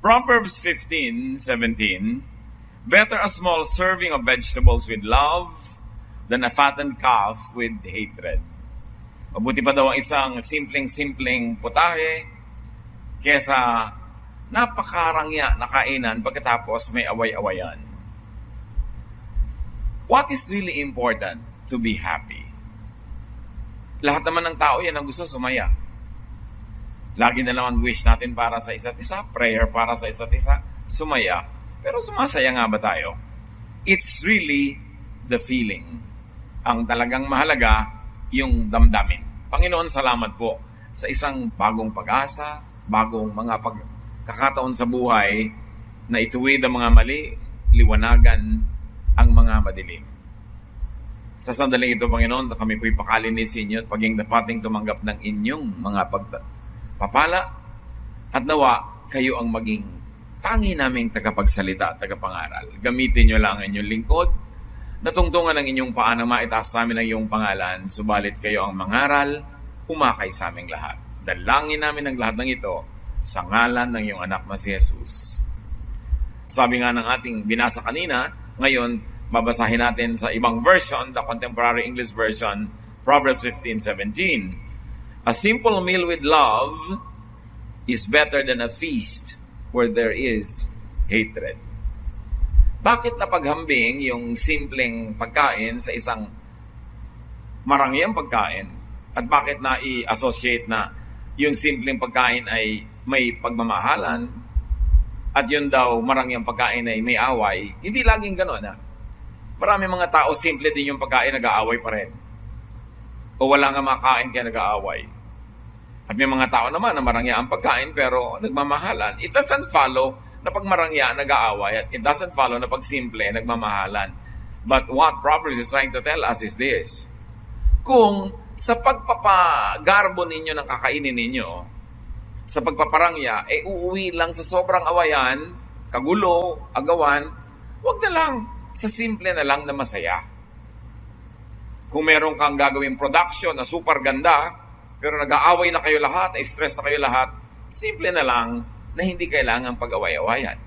Proverbs 15:17, better a small serving of vegetables with love than a fattened calf with hatred. Mabuti pa daw ang isang simpleng-simpleng putahe kesa napakarangya na kainan pagkatapos may away-awayan. What is really important? To be happy. Lahat naman ng tao yan ang gusto sumaya. Lagi na naman wish natin para sa isa't isa, prayer para sa isa't isa, sumaya. Pero sumasaya nga ba tayo? It's really the feeling. Ang talagang mahalaga, yung damdamin. Panginoon, salamat po sa isang bagong pag-asa, bagong mga pagkakataon sa buhay na ituwid ang mga mali, liwanagan ang mga madilim. Sa sandaling ito, Panginoon, na kami po'y pakalinisin niyo at paging dapating tumanggap ng inyong mga pagpapala at nawa kayo ang maging tangi naming tagapagsalita at tagapangaral. Gamitin niyo lang ang inyong lingkod, natungtungan ng inyong paa na maitaas sa amin ang iyong pangalan, subalit kayo ang mangaral, umakay sa aming lahat. Dalangin namin ang lahat ng ito sa ngalan ng iyong anak na si Jesus. Sabi nga ng ating binasa kanina, ngayon, babasahin natin sa ibang version, the Contemporary English Version, Proverbs 15:17. A simple meal with love is better than a feast where there is hatred. Bakit napaghambing yung simpleng pagkain sa isang marangyang pagkain? At bakit na i-associate na yung simpleng pagkain ay may pagmamahalan at yun daw marangyang pagkain ay may away? Hindi laging gano'n. Marami mga tao, simple din yung pagkain, nag-aaway pa rin. O wala nga makain kaya nag-aaway. At may mga tao naman na marangya ang pagkain pero nagmamahalan. It doesn't follow na pag marangya, nag-aaway. At it doesn't follow na pag simple, nagmamahalan. But what Proverbs is trying to tell us is this. Kung sa pagpapagarbo ninyo ng kakainin ninyo, sa pagpaparangya, uuwi lang sa sobrang awayan, kagulo, agawan, wag na lang. Sa simple na lang na masaya. Kung meron kang gagawing production na super ganda, pero nag-aaway na kayo lahat, na-stress na kayo lahat, simple na lang na hindi kailangan pag-away-awayan.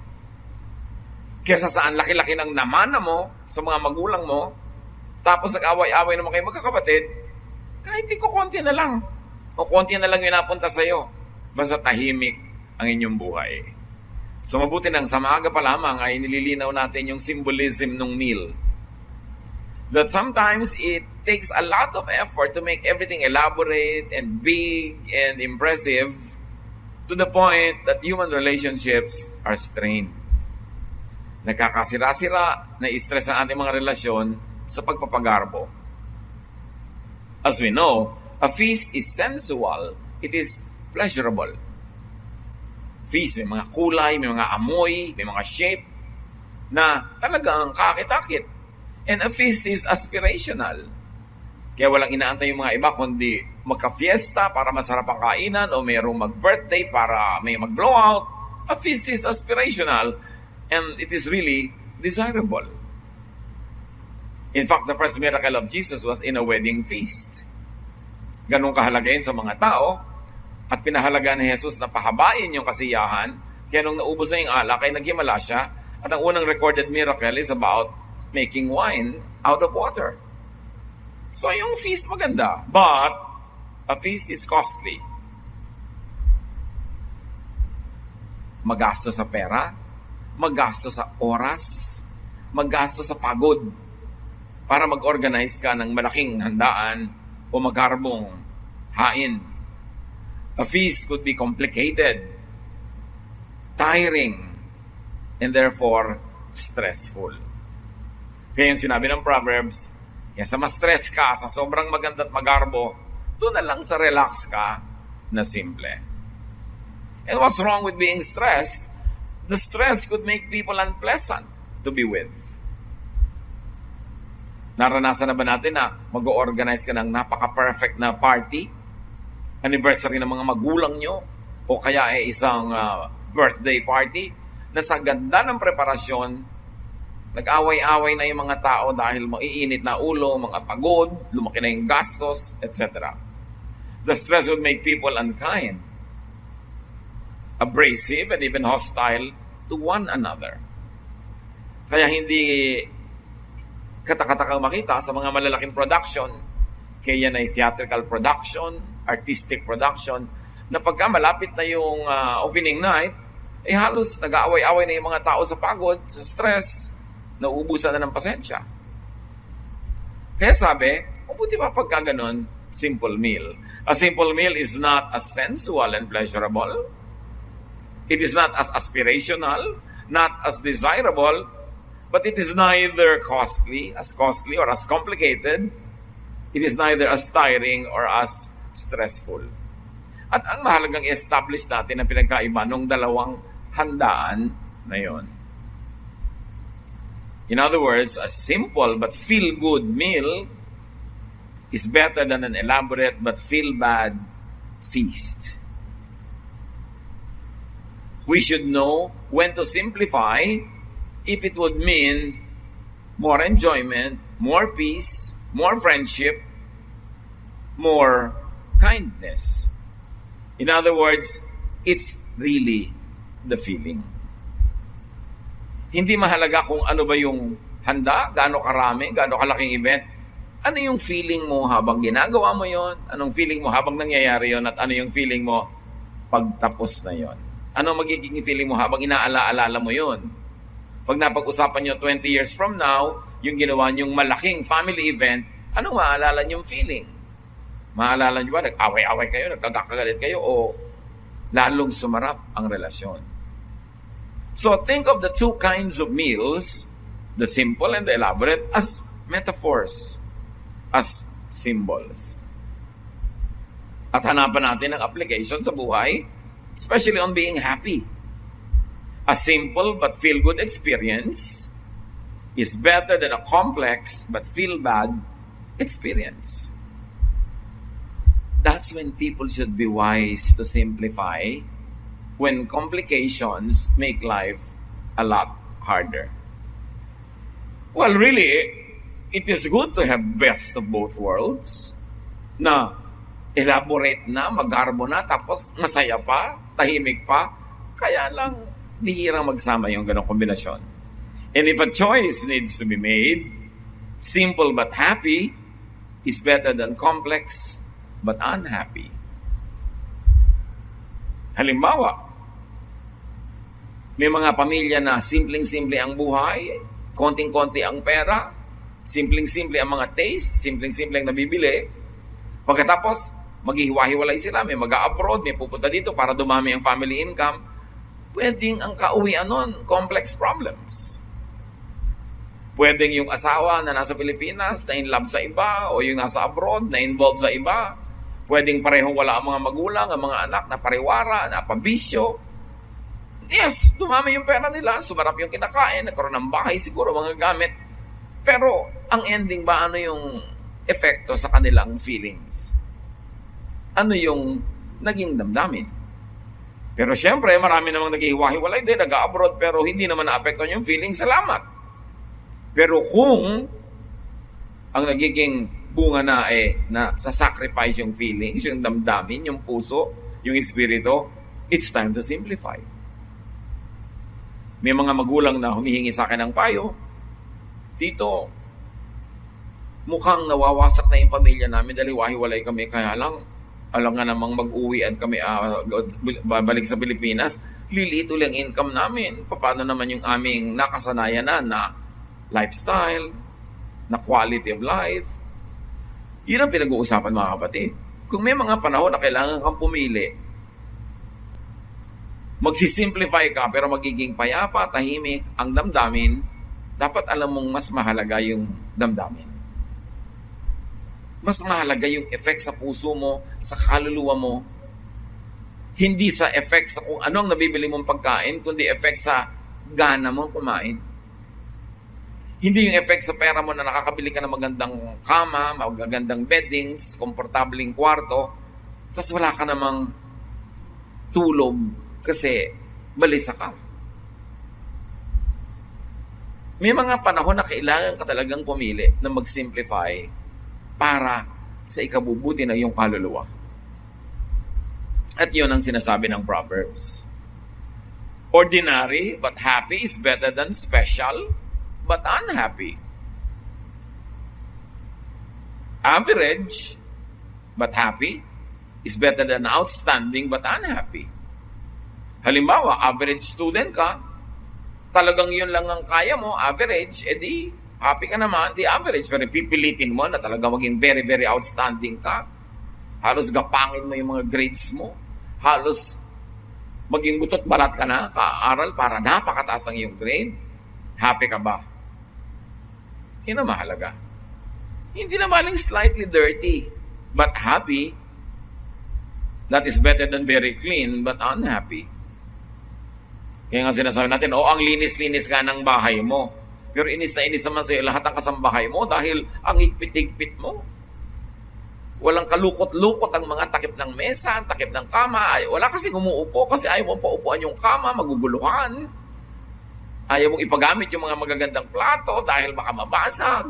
Kesa saan laki-laki ng namana mo sa mga magulang mo, tapos nag-away-away naman kayo magkakapatid, kahit di ko konti na lang. O konti na lang yung napunta sa'yo. Basta tahimik ang inyong buhay. So mabuti nang sa maaga pa lamang ay nililinaw natin yung symbolism ng meal. That sometimes it takes a lot of effort to make everything elaborate and big and impressive to the point that human relationships are strained. Nakakasira-sira, na-stress ang ating mga relasyon sa pagpapagarbo. As we know, a feast is sensual, it is pleasurable. Feast, may mga kulay, may mga amoy, may mga shape na talagang kakit-akit. And a feast is aspirational. Kaya walang inaantay yung mga iba kundi magka-fiesta para masarap ang kainan o mayroong mag-birthday para may mag-blowout. A feast is aspirational and it is really desirable. In fact, the first miracle of Jesus was in a wedding feast. Ganun kahalaga yun sa mga tao. At pinahalagaan ni Jesus na pahabain yung kasiyahan. Kaya nung naubos na yung alak, ay naghimala siya. At ang unang recorded miracle is about making wine out of water. So yung feast maganda. But a feast is costly. Magasto sa pera, magasto sa oras, magasto sa pagod para mag-organize ka ng malaking handaan o magkarbong hain. A feast could be complicated, tiring, and therefore stressful. Kaya yung sinabi ng Proverbs, kaya sa ma-stress ka, sa sobrang maganda at magarbo, doon na lang sa relax ka na simple. And what's wrong with being stressed? The stress could make people unpleasant to be with. Naranasan na ba natin na mag-organize ka ng napaka-perfect na party? Anniversary ng mga magulang nyo o kaya ay isang birthday party na sa ganda ng preparasyon nag-away-away na yung mga tao dahil maiinit na ulo, mga pagod, lumaki na yung gastos, etc. The stress would make people unkind. abrasive, and even hostile to one another. Kaya hindi katakataka makita sa mga malalaking production, kaya yan ay theatrical production, artistic production, na pagka malapit na yung opening night, halos nag-aaway-away na yung mga tao sa pagod, sa stress, nauubusan na ng pasensya. Kaya sabi, mabuti pa pagka ganun, simple meal. A simple meal is not as sensual and pleasurable. It is not as aspirational, not as desirable, but it is neither costly or as complicated. It is neither as tiring or as stressful. At ang mahalagang i-establish natin ang pinagkaiba ng dalawang handaan na yon. In other words, a simple but feel-good meal is better than an elaborate but feel-bad feast. We should know when to simplify if it would mean more enjoyment, more peace, more friendship, more kindness. In other words, it's really the feeling. Hindi mahalaga kung ano ba yung handa, gaano karami, gaano kalaking event. Ano yung feeling mo habang ginagawa mo yon? Anong feeling mo habang nangyayari yon? At ano yung feeling mo pagtapos na yon? Ano magiging feeling mo habang inaala-alala mo yon? Pag napag-usapan nyo 20 years from now, yung ginawa nyong malaking family event, anong maaalala nyong feeling? Maalala nyo ba, nag-away-away kayo, nagkakagalit kayo, o lalong sumarap ang relasyon? So think of the two kinds of meals, the simple and the elaborate, as metaphors, as symbols. At hanapan natin ang application sa buhay, especially on being happy. A simple but feel-good experience is better than a complex but feel-bad experience. That's when people should be wise to simplify when complications make life a lot harder. Well, really, it is good to have best of both worlds, na elaborate na, magarbo na, tapos masaya pa, tahimik pa. Kaya lang, bihirang magsama yung ganong kombinasyon. And if a choice needs to be made, simple but happy is better than complex but unhappy. Halimbawa, may mga pamilya na simpleng-simple ang buhay, konting-konti ang pera, simpleng-simple ang mga taste, simpleng-simple ang nabibili. Pagkatapos, maghihiwa-hiwalay sila, may mag-abroad, may pupunta dito para dumami ang family income. Pwedeng ang kauwian nun, complex problems. Pwedeng yung asawa na nasa Pilipinas, na in love sa iba, o yung nasa abroad, na involved sa iba. Pwedeng parehong wala ang mga magulang, ang mga anak, na pariwara, na pabisyo. Yes, dumami yung pera nila, sumarap yung kinakain, nagkaroon ng bahay siguro, mga gamit. Pero, ang ending ba, ano yung epekto sa kanilang feelings? Ano yung naging damdamin? Pero syempre, marami namang naghihiwa-hiwalay din, nag-abroad, pero hindi naman na-apektuhan yung feelings, salamat. Pero kung ang nagiging bunga na na sa-sacrifice yung feelings, yung damdamin, yung puso, yung espiritu, it's time to simplify. May mga magulang na humihingi sa akin ng payo, Tito, mukhang nawawasak na yung pamilya namin dahil hiwa-hiwalay kami, kaya lang, alam nga namang mag-uwi at kami babalik sa Pilipinas, liliit ulit ang income namin. Paano naman yung aming nakasanayan na lifestyle, na quality of life? Yun ang pinag-uusapan, mga kapatid. Kung may mga panahon na kailangan kang pumili, magsisimplify ka pero magiging payapa, tahimik ang damdamin, dapat alam mong mas mahalaga yung damdamin. Mas mahalaga yung effect sa puso mo, sa kaluluwa mo. Hindi sa effect sa kung anong nabibili mong pagkain, kundi effect sa gana mo kumain. Hindi yung effect sa pera mo na nakakabili ka ng magandang kama, magagandang beddings, komportabling kwarto, tapos wala ka namang tulog kasi balisa ka. May mga panahon na kailangan ka talagang pumili na mag-simplify para sa ikabubuti ng iyong kaluluwa. At yun ang sinasabi ng Proverbs. Ordinary but happy is better than special but unhappy. Average but happy is better than outstanding but unhappy. Halimbawa, average student ka, talagang yun lang ang kaya mo, average, edi happy ka naman, di average. Pero pipilitin mo na talaga maging very, very outstanding ka. Halos gapangin mo yung mga grades mo. Halos maging butot balat ka na, kaaral para napakataas ang iyong grade. Happy ka ba? Yun ang mahalaga. Hindi na maling slightly dirty, but happy. That is better than very clean, but unhappy. Kaya nga sinasabi natin, ang linis-linis ka ng bahay mo. Pero inis na inis naman sa'yo lahat ng kasambahay mo dahil ang higpit-higpit mo. Walang kalukot-lukot ang mga takip ng mesa, ang takip ng kama. Wala kasi umuupo kasi ayaw mo paupuan yung kama, maguguluhan. Ayaw mong ipagamit yung mga magagandang plato dahil baka mabasag.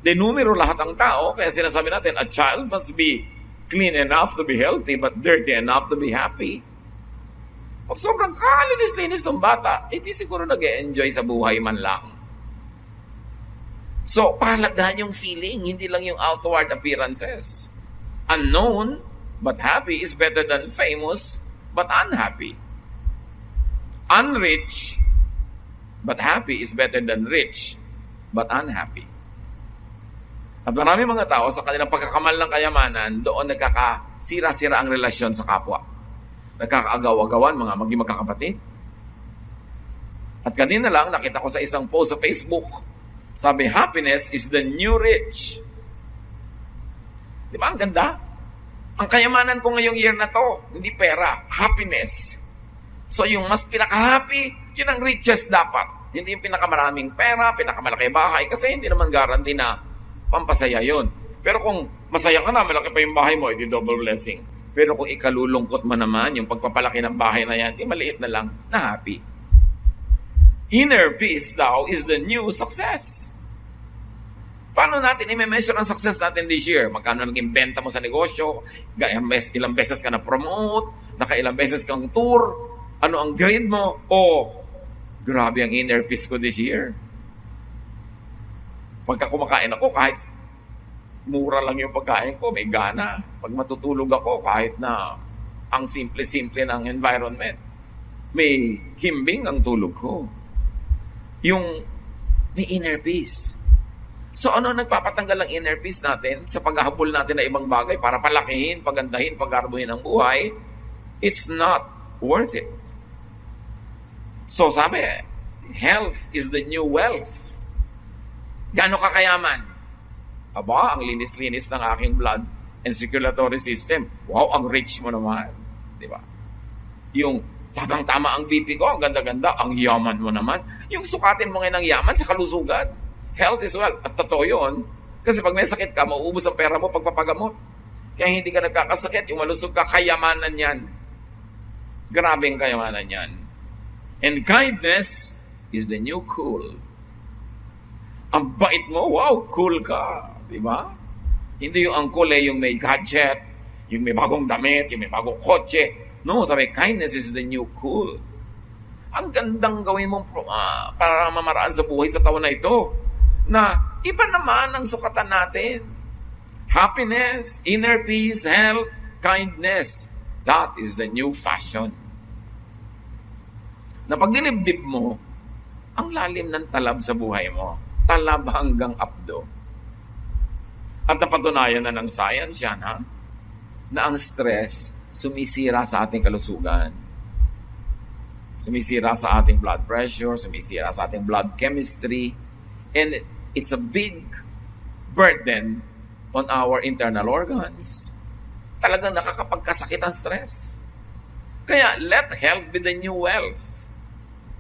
Denumero lahat ang tao, kaya sinasabi natin, a child must be clean enough to be healthy but dirty enough to be happy. Pag sobrang kalinis-linis ng bata, hindi siguro nag-e-enjoy sa buhay man lang. So, pahalagahan yung feeling, hindi lang yung outward appearances. Unknown but happy is better than famous but unhappy. Unrich but happy is better than rich but unhappy. At marami mga tao sa kanilang pagkakamal ng kayamanan, doon nagkakasira-sira ang relasyon sa kapwa. Nagkakaagaw-agawan, maging magkakapatid. At kanina lang, nakita ko sa isang post sa Facebook, sabi, happiness is the new rich. Di ba? Ang ganda. Ang kayamanan ko ngayong year na to, hindi pera, happiness. So yung mas pinaka-happy, yun ang richest dapat. Hindi yung pinakamaraming pera, pinakamalaki bahay, kasi hindi naman guarantee na pampasaya yun. Pero kung masaya ka na, malaki pa yung bahay mo, edi double blessing. Pero kung ikalulungkot mo naman, yung pagpapalaki ng bahay na yan, maliit na lang, na happy. Inner peace daw is the new success. Paano natin i-measure ang success natin this year? Magkano naging benta mo sa negosyo? Ilang beses ka na-promote? Nakailang beses kang tour? Ano ang grade mo? Grabe ang inner peace ko this year. Pagka kumakain ako, kahit mura lang yung pagkain ko, may gana. Pag matutulog ako, kahit na ang simple-simple ng environment, may himbing ang tulog ko. Yung may inner peace. So ano nagpapatanggal ng inner peace natin sa paghahabol natin ng ibang bagay para palakihin, pagandahin, paggarbuhin ang buhay? It's not worth it. So sabi, health is the new wealth. Gaano kakayaman? Aba, ang linis-linis ng aking blood and circulatory system. Wow, ang rich mo naman. Di ba? Yung tamang-tama ang BP ko, ang ganda-ganda, ang yaman mo naman. Yung sukatin mo ngayon ng yaman sa kalusugan. Health is wealth. At totoo yun. Kasi pag may sakit ka, mauubos ang pera mo pagpapagamot. Kaya hindi ka nagkakasakit, yung malusog ka, kayamanan yan. Grabe ang kayamanan yan. And kindness is the new cool. Ang bait mo, wow, cool ka. Diba? Hindi yung ang cool yung may gadget, yung may bagong damit, yung may bagong kotse. No, sabi, kindness is the new cool. Ang gandang gawin mong para mamaraan sa buhay sa taon na ito. Na iba naman ang sukatan natin. Happiness, inner peace, health, kindness. That is the new fashion. Na pag dinibdib mo, ang lalim ng talab sa buhay mo. Talab hanggang abdo. At napatunayan na ng science yan, na ang stress sumisira sa ating kalusugan. Sumisira sa ating blood pressure, sumisira sa ating blood chemistry, and it's a big burden on our internal organs. Talagang nakakapagkasakit ang stress. Kaya let health be the new wealth.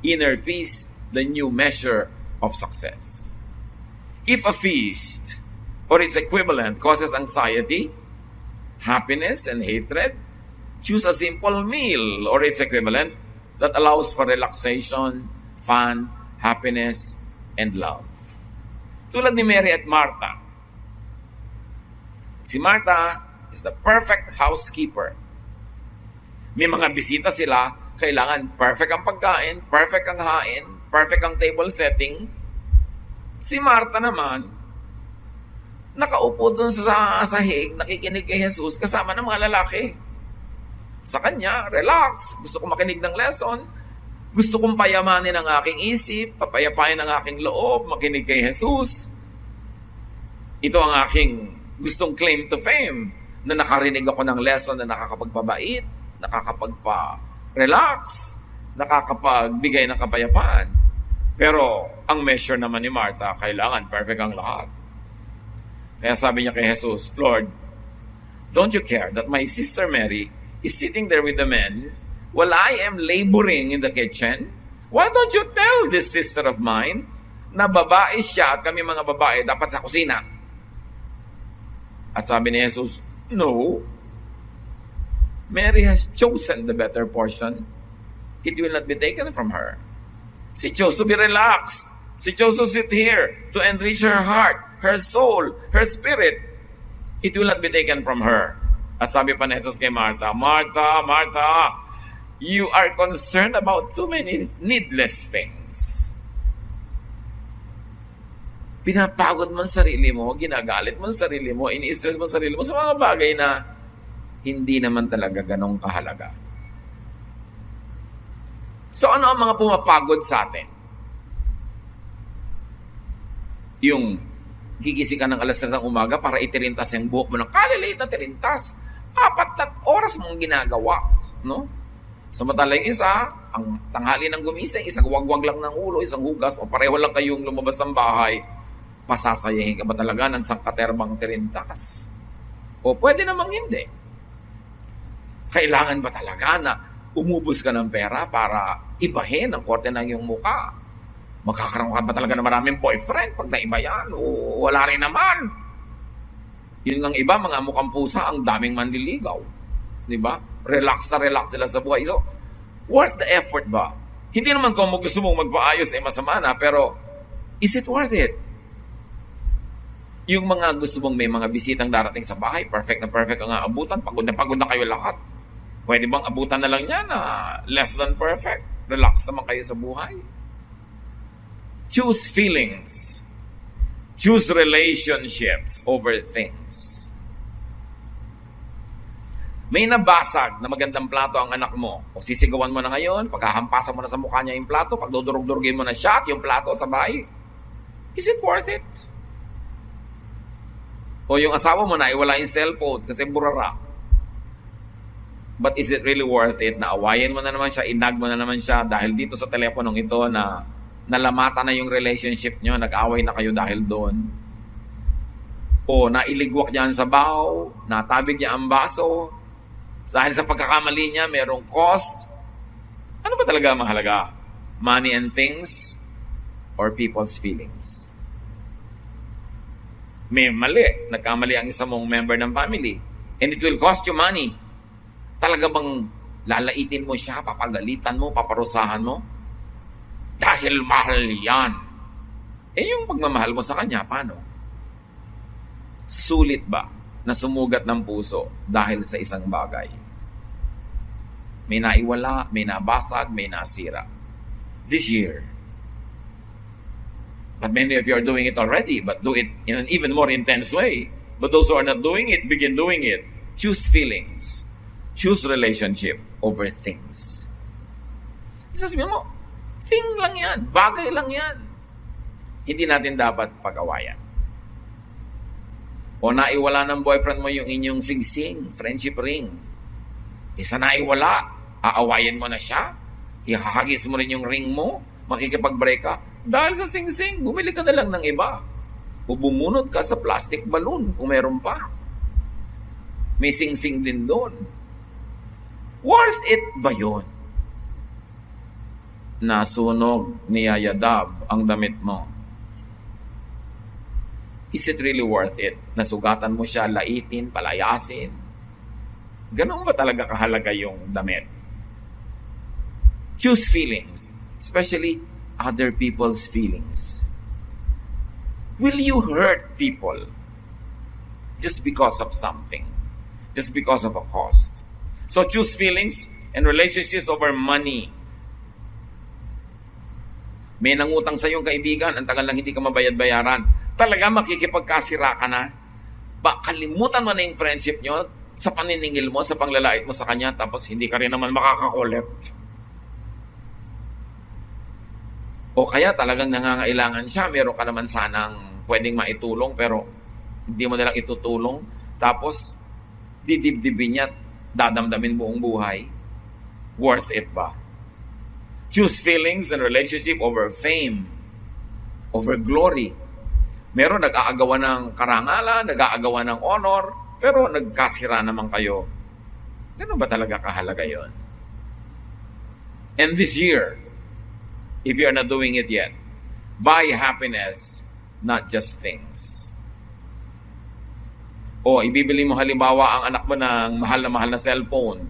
Inner peace, the new measure of success. If a feast or its equivalent causes anxiety, happiness, and hatred, choose a simple meal or its equivalent that allows for relaxation, fun, happiness, and love. Tulad ni Mary at Martha. Si Martha is the perfect housekeeper. May mga bisita sila, kailangan perfect ang pagkain, perfect ang hain, perfect ang table setting. Si Martha naman, nakaupo doon sa sahig, nakikinig kay Jesus kasama ng mga lalaki. Sa kanya, relax. Gusto kong makinig ng lesson. Gusto kong payamanin ang aking isip, papayapain ang aking loob, makinig kay Jesus. Ito ang aking gustong claim to fame, na nakarinig ako ng lesson na nakakapagpabait, nakakapagpa-relax, nakakapagbigay ng kapayapaan. Pero ang measure naman ni Martha, kailangan perfect ang lahat. Kaya sabi niya kay Jesus, Lord, don't you care that my sister Mary is sitting there with the men while I am laboring in the kitchen? Why don't you tell this sister of mine na babae siya at kami mga babae dapat sa kusina? At sabi ni Jesus, no. Mary has chosen the better portion. It will not be taken from her. She chose to be relaxed. She chose to sit here to enrich her heart, her soul, her spirit. It will not be taken from her. At sabi pa ni Jesus kay Martha, Martha, Martha, you are concerned about too many needless things. Pinapagod mo ang sarili mo, ginagalit mo ang sarili mo, ini-stress mo ang sarili mo sa mga bagay na hindi naman talaga ganong kahalaga. So ano ang mga pumapagod sa atin? Yung gigising ka ng alas 3 ng umaga para itirintas yung buhok mo ng kaliliit na tirintas. 4 na oras mong ginagawa. No? Samantala yung isa, ang tanghali ng gumising, isang wagwag lang ng ulo, isang hugas, o pareho lang kayong lumabas ng bahay, pasasayahin ka ba talaga ng sangkaterbang tirintas? O pwede namang hindi. Kailangan ba talaga na umubos ka ng pera para ibahin ang korte ng iyong mukha? Magkakaroon ka ba talaga ng maraming boyfriend pag naiba yan? O wala rin naman. Yun ang iba, mga mukhang pusa, ang daming manliligaw. Diba? Relax na relax sila sa buhay. So, worth the effort ba? Hindi naman kung gusto mong magpaayos masama na, pero is it worth it? Yung mga gusto mong may mga bisitang darating sa bahay, perfect na perfect ang aabutan, pagod na kayo lahat. Pwede bang abutan na lang yan na less than perfect? Relax naman kayo sa buhay. Choose feelings. Choose relationships over things. May nabasag na magandang plato ang anak mo. O sisigawan mo na ngayon, paghahampasan mo na sa mukha niya yung plato, pagdudurog-durugin mo na siya at yung plato sa bahay. Is it worth it? O yung asawa mo na iwala yung cellphone kasi burara. But is it really worth it na awayin mo na naman siya, inag mo na naman siya dahil dito sa teleponong ito na nalamata na yung relationship nyo, nag-away na kayo dahil doon? O nailigwak niya ang sabaw, natabig niya ang baso, dahil sa pagkakamali niya, merong cost. Ano ba talaga mahalaga? Money and things or people's feelings? May mali. Nagkamali ang isang mong member ng family. And it will cost you money. Talaga bang lalaitin mo siya, papagalitan mo, paparusahan mo? Dahil mahal yan. Yung pagmamahal mo sa kanya, paano? Sulit ba na sumugat ng puso dahil sa isang bagay? May naiwala, may nabasag, may nasira. This year. But many of you are doing it already, but do it in an even more intense way. But those who are not doing it, begin doing it. Choose feelings. Choose relationship over things. Sasabihin mo, thing lang yan, bagay lang yan. Hindi natin dapat pag-awayan. O naiwala ng boyfriend mo yung inyong singsing, friendship ring. Isa naiwala, aawayin mo na siya, ihahagis mo rin yung ring mo, makikipag-break ka. Dahil sa singsing, bumili ka na lang ng iba. O bumunod ka sa plastic balloon kung meron pa. May singsing din doon. Worth it ba yun? Nasunog ni Yayadab ang damit mo. Is it really worth it? Nasugatan mo siya, laitin, palayasin. Ganun ba talaga kahalaga yung damit? Choose feelings, especially other people's feelings. Will you hurt people just because of something? Just because of a cost? So choose feelings and relationships over money. May nangutang sa iyong kaibigan, ang tagal lang hindi ka mabayad-bayaran. Talaga makikipagkasira ka na? Kalimutan mo na yung friendship nyo sa paniningil mo, sa panglalait mo sa kanya, tapos hindi ka rin naman makakakolect. O kaya talagang nangangailangan siya, meron ka naman sanang pwedeng maitulong, pero hindi mo nalang itutulong, tapos didibdibin niya, dadamdamin buong buhay. Worth it ba? Choose feelings and relationship over fame, over glory. Meron nag-aagawa ng karangalan, nag-aagawa ng honor, pero nagkasira naman kayo. Ganun ba talaga kahalaga yon? And this year, if you're not doing it yet, buy happiness, not just things. O ibibili mo halimbawa ang anak mo ng mahal na cellphone.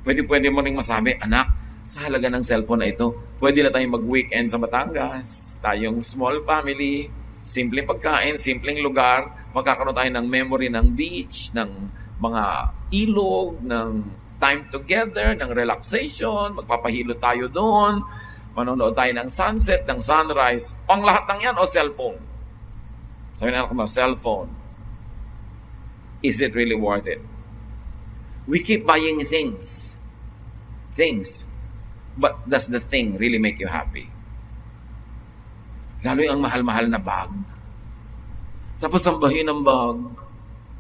Pwede mo ring masabi, anak, sa halaga ng cellphone na ito, pwede na tayong mag-weekend sa Batangas, tayong small family, simpleng pagkain, simpleng lugar, magkakaroon tayo ng memory ng beach, ng mga ilog, ng time together, ng relaxation, magpapahilo tayo doon, manonood tayo ng sunset, ng sunrise, ang lahat ng yan o cellphone. Sabi na ako, cellphone. Is it really worth it? We keep buying things. But does the thing really make you happy? Lalo yung mahal-mahal na bag. Tapos sambahin ang bag.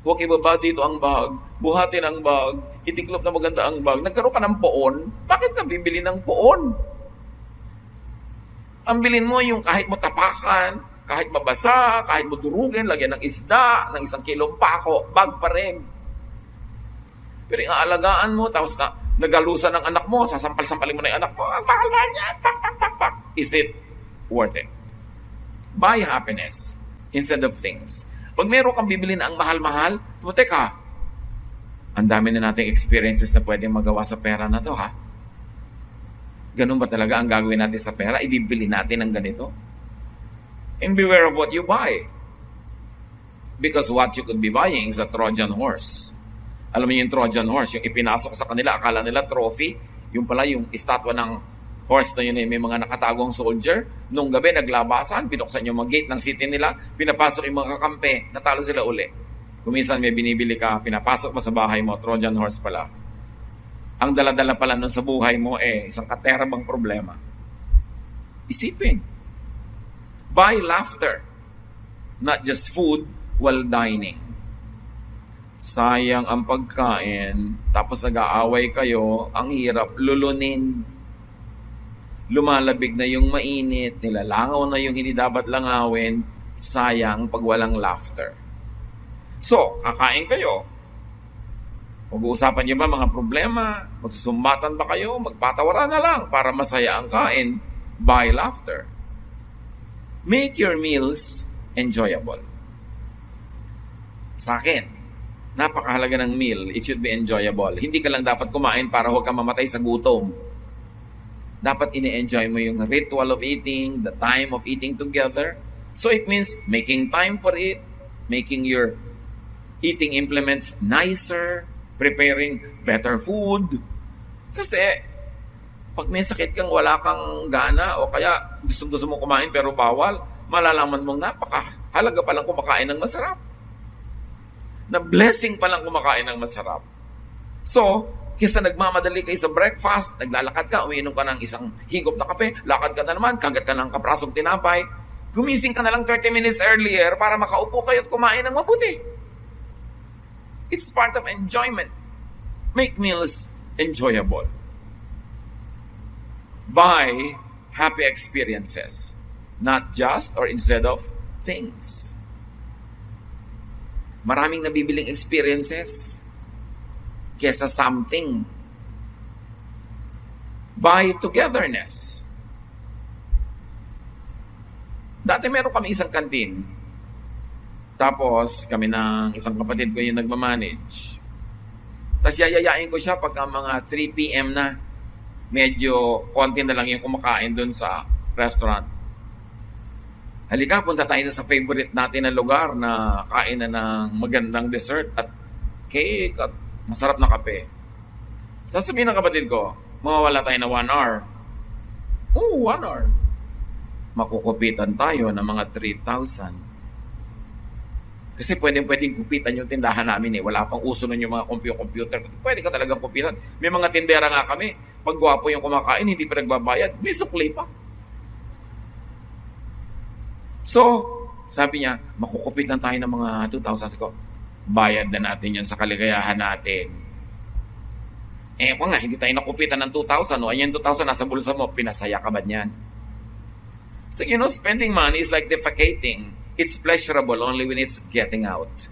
Huwag ibaba dito ang bag. Buhatin ang bag. Itiklop na maganda ang bag. Nagkaroon ka ng poon. Bakit ka bibili ng poon? Ang bilin mo yung kahit mo tapakan, kahit mabasa, kahit mo durugin, lagyan ng isda, ng 1 kilong pako, bag pa rin. Pero yung aalagaan mo, tapos na nagalusan ng anak mo, sasampal-sampalin mo na yung anak mo, ang mahal-mahal niya, pak. Is it worth it? Buy happiness instead of things. Pag meron kang bibili na ang mahal-mahal, sabi, teka, ang dami na nating experiences na pwedeng magawa sa pera na to, ha? Ganun ba talaga ang gagawin natin sa pera? Ibibili natin ng ganito? And beware of what you buy. Because what you could be buying is a Trojan horse. Alam mo yung Trojan horse, yung ipinasok sa kanila, akala nila trophy, yung pala yung estatwa ng horse na yun may mga nakatagong soldier. Nung gabi, naglabasan, binuksan yung mga gate ng city nila, pinapasok yung mga kakampi, natalo sila uli. Kuminsan may binibili ka, pinapasok mo sa bahay mo, Trojan horse pala. Ang dala-dala pala nun sa buhay mo, isang katerabang problema. Isipin. Buy laughter, not just food while dining. Sayang ang pagkain, tapos nag-aaway kayo, ang hirap lulunin. Lumalabig na yung mainit, nilalangaw na yung hindi dapat langawin, sayang pag walang laughter. So, kakain kayo. Pag-uusapan niyo ba mga problema? Magsusumbatan ba kayo? Magpatawaran na lang para masaya ang kain. Buy laughter. Make your meals enjoyable. Sa akin, napakahalaga ng meal. It should be enjoyable. Hindi ka lang dapat kumain para huwag ka mamatay sa gutom. Dapat ini-enjoy mo yung ritual of eating, the time of eating together. So it means making time for it, making your eating implements nicer, preparing better food. Kasi, pag may sakit kang wala kang gana o kaya gusto mo kumain pero bawal, malalaman mong napakahalaga palang kumakain ng masarap. Na blessing palang kumakain ng masarap. So, kaysa nagmamadali kayo sa breakfast, naglalakad ka, umiinom ka ng 1 higop na kape, lakad ka na naman, kagat ka ng kaprasong tinapay, gumising ka na lang 30 minutes earlier para makaupo kayo at kumain ng mabuti. It's part of enjoyment. Make meals enjoyable. Buy happy experiences, not just or instead of things. Maraming nabibiling experiences kesa something. Buy togetherness. Dati meron kami isang kantin. Tapos kami ng isang kapatid ko yung nagmamanage. Tapos yayayain ko siya pagka mga 3 p.m. na. Medyo konti na lang yung kumakain dun sa restaurant. Halika, punta tayo sa favorite natin na lugar na kain na ng magandang dessert at cake at masarap na kape. Sasabihin ng kapatid ko, mawawala tayo na 1 hour. Oo, 1 hour. Makukupitan tayo ng mga 3,000. Kasi pwedeng kupitan yung tindahan namin eh. Wala pang uso nun yung mga computer. Pwede ka talagang kupitan. May mga tindera nga kami. Pag gwapo yung kumakain, hindi pa nagbabayad. May sukli pa. So, sabi niya, makukupitan tayo ng mga 2,000. Ko, bayad na natin yan sa kaligayahan natin. Nga, hindi tayo nakupitan ng 2,000. O, yung 2,000 nasa bulsa mo, pinasaya ka ba niyan? So, spending money is like defecating. It's pleasurable only when it's getting out.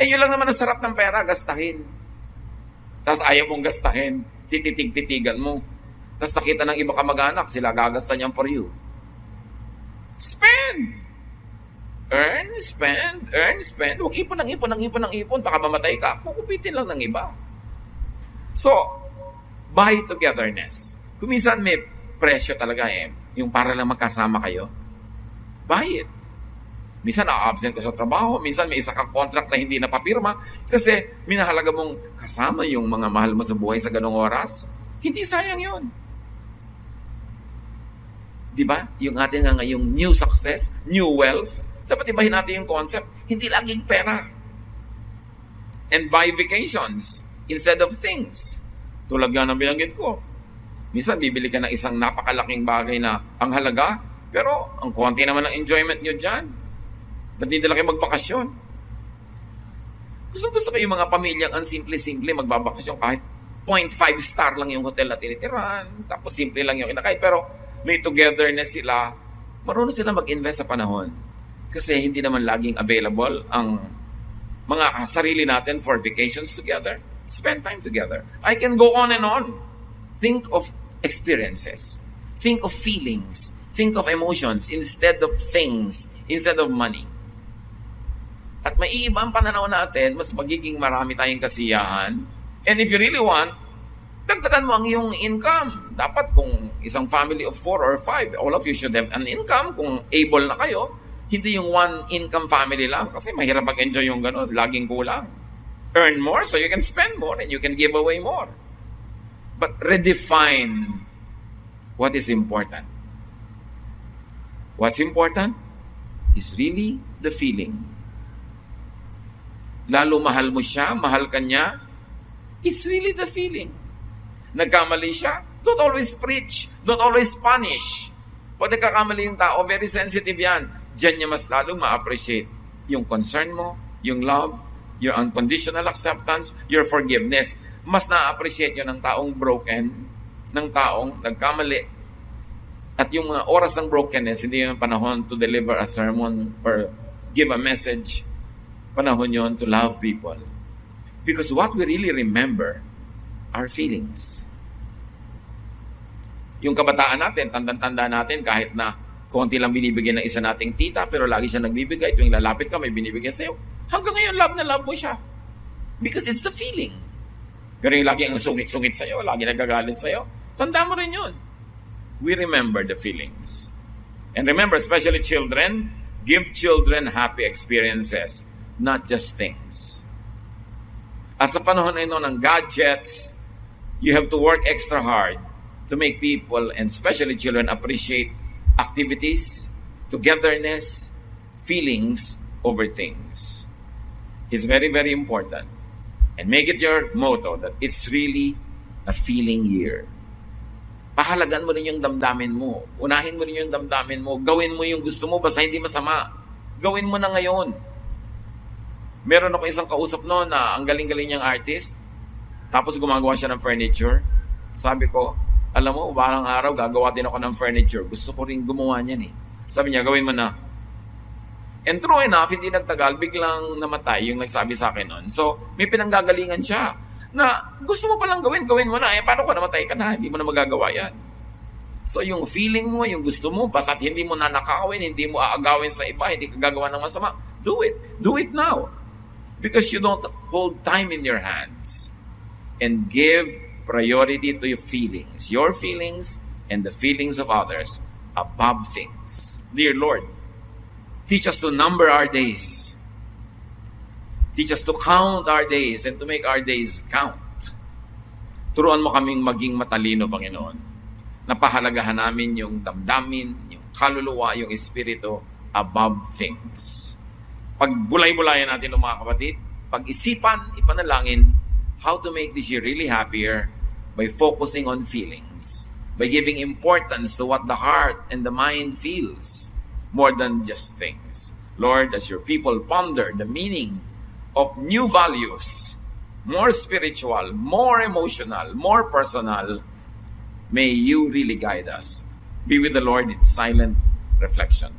Yun lang naman ang sarap ng pera, gastahin. Tapos ayaw mong gastahin, tititig-titigan mo. Tapos nakita ng iba kamag-anak, sila gagasta niyan for you. Spend! Earn, spend. Huwag ipon ng ipon. Baka mamatay ka. Kukupitin lang ng iba. So, buy togetherness. Kung minsan may presyo talaga yung para lang magkasama kayo, buy it. Minsan na-absent ka sa trabaho, minsan may isa kang contract na hindi napapirma kasi minahalaga mong kasama yung mga mahal mo sa buhay sa ganong oras. Hindi sayang yun. Diba? Yung ating nga ngayong new success, new wealth, dapat ibahin natin yung concept. Hindi laging pera. And buy vacations instead of things. Tulad nga ng binanggit ko. Minsan bibili ka ng isang napakalaking bagay na ang halaga, pero ang konti naman ng enjoyment nyo dyan. Ba't hindi lang kayo magbakasyon? Gusto ko yung mga pamilyang ang simple-simple magbabakasyon kahit 0.5 star lang yung hotel na tinitiran, tapos simple lang yung kinakain, pero may togetherness sila, marunong sila mag-invest sa panahon. Kasi hindi naman laging available ang mga sarili natin for vacations together. Spend time together. I can go on and on. Think of experiences. Think of feelings. Think of emotions instead of things, instead of money. At may iiba ang pananaw natin, mas magiging marami tayong kasiyahan. And if you really want, dagdagan mo ang iyong income. Dapat kung isang family of 4 or 5, all of you should have an income kung able na kayo. Hindi yung one income family lang kasi mahirap mag-enjoy yung gano'n, laging kulang. Earn more so you can spend more and you can give away more. But redefine what is important. What's important is really the feeling. Lalo mahal mo siya, mahal ka niya, it's really the feeling. Nagkamali siya, don't always preach, don't always punish. Pag nagkakamali yung tao, very sensitive yan. Diyan niya mas lalong ma-appreciate yung concern mo, yung love, your unconditional acceptance, your forgiveness. Mas na-appreciate yun ng taong broken, ng taong nagkamali. At yung mga oras ng brokenness, hindi yung panahon to deliver a sermon or give a message. Panahon yun to love people. Because what we really remember are feelings. Yung kabataan natin, tanda-tanda natin kahit na konti lang binibigyan ng isa nating tita pero lagi siya nagbibigay. Tuwing lalapit ka, may binibigyan sa'yo. Hanggang ngayon, love na love mo siya. Because it's the feeling. Pero yung lagi ang sungit-sungit sa'yo, lagi nagagalit sa'yo, tanda mo rin yun. We remember the feelings. And remember, especially children, give children happy experiences, not just things. At sa panahon na ito ng gadgets, you have to work extra hard to make people, and especially children, appreciate activities, togetherness, feelings over things. It's very, very important. And make it your motto that it's really a feeling year. Pahalagan mo rin yung damdamin mo. Unahin mo rin yung damdamin mo. Gawin mo yung gusto mo, basta hindi masama. Gawin mo na ngayon. Meron ako isang kausap noon na ang galing-galing niyang artist. Tapos gumagawa siya ng furniture. Sabi ko, alam mo, balang araw gagawa din ako ng furniture. Gusto ko rin gumawa niyan eh. Sabi niya, gawin mo na. And true enough, hindi nagtagal, biglang namatay yung nagsabi sa akin noon. So, may pinanggagalingan siya na gusto mo palang gawin mo na. Paano ko namatay ka na? Hindi mo na magagawa yan. So, yung feeling mo, yung gusto mo, basta't hindi mo na nakakawin, hindi mo aagawin sa iba, hindi ka gagawa ng masama, do it. Do it now. Because you don't hold time in your hands. And give priority to your feelings and the feelings of others above things. Dear Lord, teach us to number our days. Teach us to count our days and to make our days count. Turuan mo kaming maging matalino, Panginoon. Napahalagahan namin yung damdamin, yung kaluluwa, yung espiritu above things. Pagbulay-bulayan natin ng mga kapatid, pag-isipan, ipanalangin, how to make this year really happier by focusing on feelings, by giving importance to what the heart and the mind feels more than just things. Lord, as your people ponder the meaning of new values, more spiritual, more emotional, more personal, may you really guide us. Be with the Lord in silent reflection.